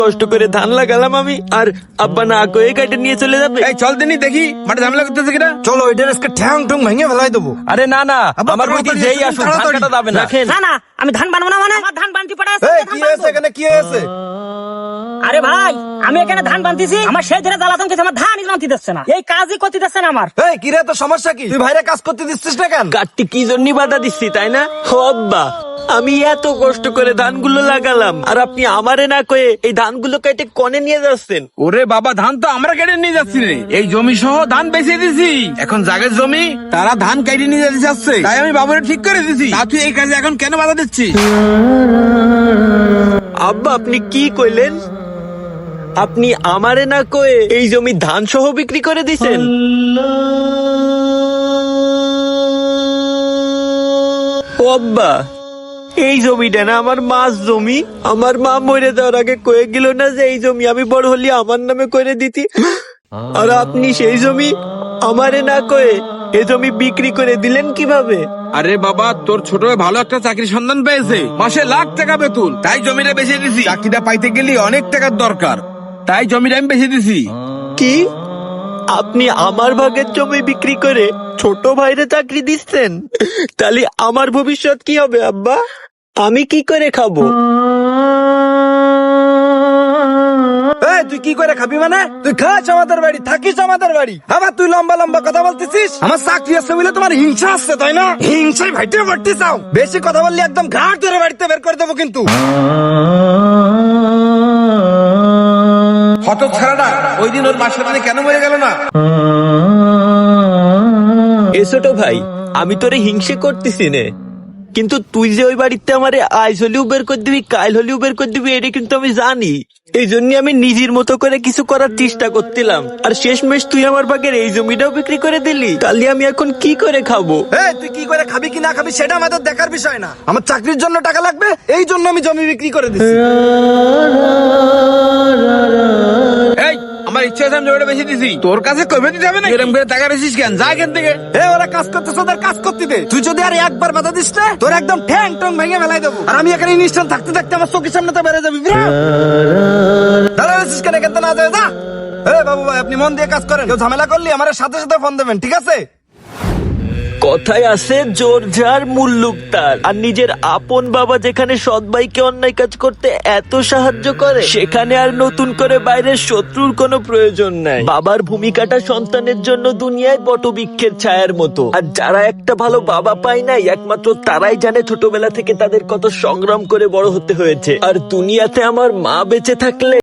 কষ্ট করে ধান লাগালাম আমি, আর আব্বা না কয়ে কেটে নিয়ে চলে যাবে। এই চল দিনই দেখি মাঠে ঝামেলা করতেছে কিনা। চলো ওইটার আজকে ঠ্যাং ঠুং ভেঙে ফেলাই দেবো। আরে না না, আব্বা, আমার বুদ্ধি তাড়াতাড়ি যেই এসো, আসুক ধান তাড়াতাড়ি। কাটা যাবে না। না না, আমি ধান বানবো না, মানে আমার ধান বানতে পারে। এই কি হয়েছে এখানে, কি হয়েছে? আরে ভাই, আমি এখানে ধান বানতেছি, আমার সেই ধরে জ্বালাতন করছে, আমার ধানই বানতে দিচ্ছে না, এই কাজই করতে দিচ্ছে না আমার। এই কি রে, তোর সমস্যা কি? তুই ভাইরে কাজ করতে দিচ্ছিস না কেন? কাটতে কি জন্য বাধা দিচ্ছি তাই না? ও আব্বা, আমি এত কষ্ট করে ধানগুলো লাগালাম, আর আপনি আমারে না কয়ে এই ধানগুলো কেটে কনে নিয়ে যাচ্ছেন। ওরে বাবা, ধান তো আমরা কেটে নিয়ে যাচ্ছি রে, এই জমি সহ ধান বেঁচে দিছি। এখন জাগের জমি তারা ধান কেটে নিয়ে যেতে চাচ্ছে, তাই আমি বাবুরে ঠিক করে দিছি। তা তুই এই কাজে এখন কেন বাধা দিচ্ছিস? আব্বা আপনি কি কইলেন? আপনি আমারে না কয়ে এই জমি ধান সহ বিক্রি করে দিছেন? ও আব্বা, এই জমিটা না আমার মাছ জমি। আমার মা মরে যাওয়ার আগে কয়ে গেল না যে এই জমি আমি বড় হলে আমার নামে করে দিতি, আর আপনি সেই জমি আমারে না কয়ে এই জমি বিক্রি করে দিলেন কিভাবে? আরে বাবা, তোর ছোট ভাই ভালো একটা চাকরির সন্ধান পেয়েছে, মাসে লাখ টাকা বেতন, তাই জমিটা বেচে দিছি। চাকরিটা পাইতে গেলে অনেক টাকার দরকার, তাই জমিটা আমি বেচে দিছি। কি? আপনি আমার ভাগের জমি বিক্রি করে ছোট ভাইরে চাকরি দিচ্ছেন? তাহলে আমার ভবিষ্যৎ কি হবে আব্বা? আমি কি করে খাবো? এই তুই কি করে খাবি মানে? তুই খাস আমাদের বাড়ি, থাকিস আমাদের বাড়ি, আবার তুই লম্বা লম্বা কথা বলতেছিস। আমার চাকরি আছে বলে তোমার হিংসা আসছে তাই না? হিংসায় ভাইটে বাড়তে চাও। বেশি কথা বললে একদম ঘাট ধরে বাড়িতে বের করে দেবো কিন্তু। হত ছাড়াটা ওই দিন ওর মাসের মানে কেন মরে গেল না? এ ছোট ভাই, আমি তোরে হিংসে করতেছি নে, কিন্তু তুই যে ওই বাড়িতে আমারে আজ হলেও বের করে দিবি, কাল হলেও বের করে দিবি, এটা কিন্তু আমি জানি। এই জন্য আমি নিজের মতো করে কিছু করার চেষ্টা করছিলাম, আর শেষমেশ তুই আমার ভাগের এই জমিটাও বিক্রি করে দিলি। তাহলে আমি এখন কি করে খাবো? এই তুই কি করে খাবি কি না খাবি সেটা আমাদের দেখার বিষয় না। আমার চাকরির জন্য টাকা লাগবে, এই জন্য আমি জমি বিক্রি করে দিচ্ছি। এই আমার ইচ্ছা আছে আমি জমিটা বেশি দিছি, তোর কাছে কবে দিতে হবে না? এরকম করে টাকা বেশিস কেন? যা এখান থেকে। ওরা কাজ করতেছে, ওদের কাজ করতে দে। তুই যদি আর একবার বাধা দিস না, তোর একদম ঠ্যাং টং ভেঙে ফেলাই দেবো। আর আমি এখানে ইনস্ট্যান্ট থাকতে থাকতে আমার চোখের সামনে তো বেড়ে যাবি। দাঁড়াচ্ছিস কেন? এখান থেকে না যায়, যা। বাবু ভাই, আপনি মন দিয়ে কাজ করেন, কেউ ঝামেলা করলে আমার সাথে সাথে ফোন দেবেন, ঠিক আছে? কথায় আছে জোর যার মুল্লুক তার, আর নিজের আপন বাবা যেখানে সৎ ভাইকে অন্যায় কাজ করতে এত সাহায্য করে, সেখানে আর নতুন করে বাইরের শত্রুর কোনো প্রয়োজন নাই। বাবার ভূমিকাটা সন্তানের জন্য দুনিয়ায় বটবৃক্ষের ছায়ার মতো, আর যারা একটা ভালো বাবা পায় নাই, একমাত্র তারাই জানে ছোটবেলা থেকে তাদের কত সংগ্রাম করে বড় হতে হয়েছে। আর দুনিয়াতে আমার মা বেঁচে থাকলে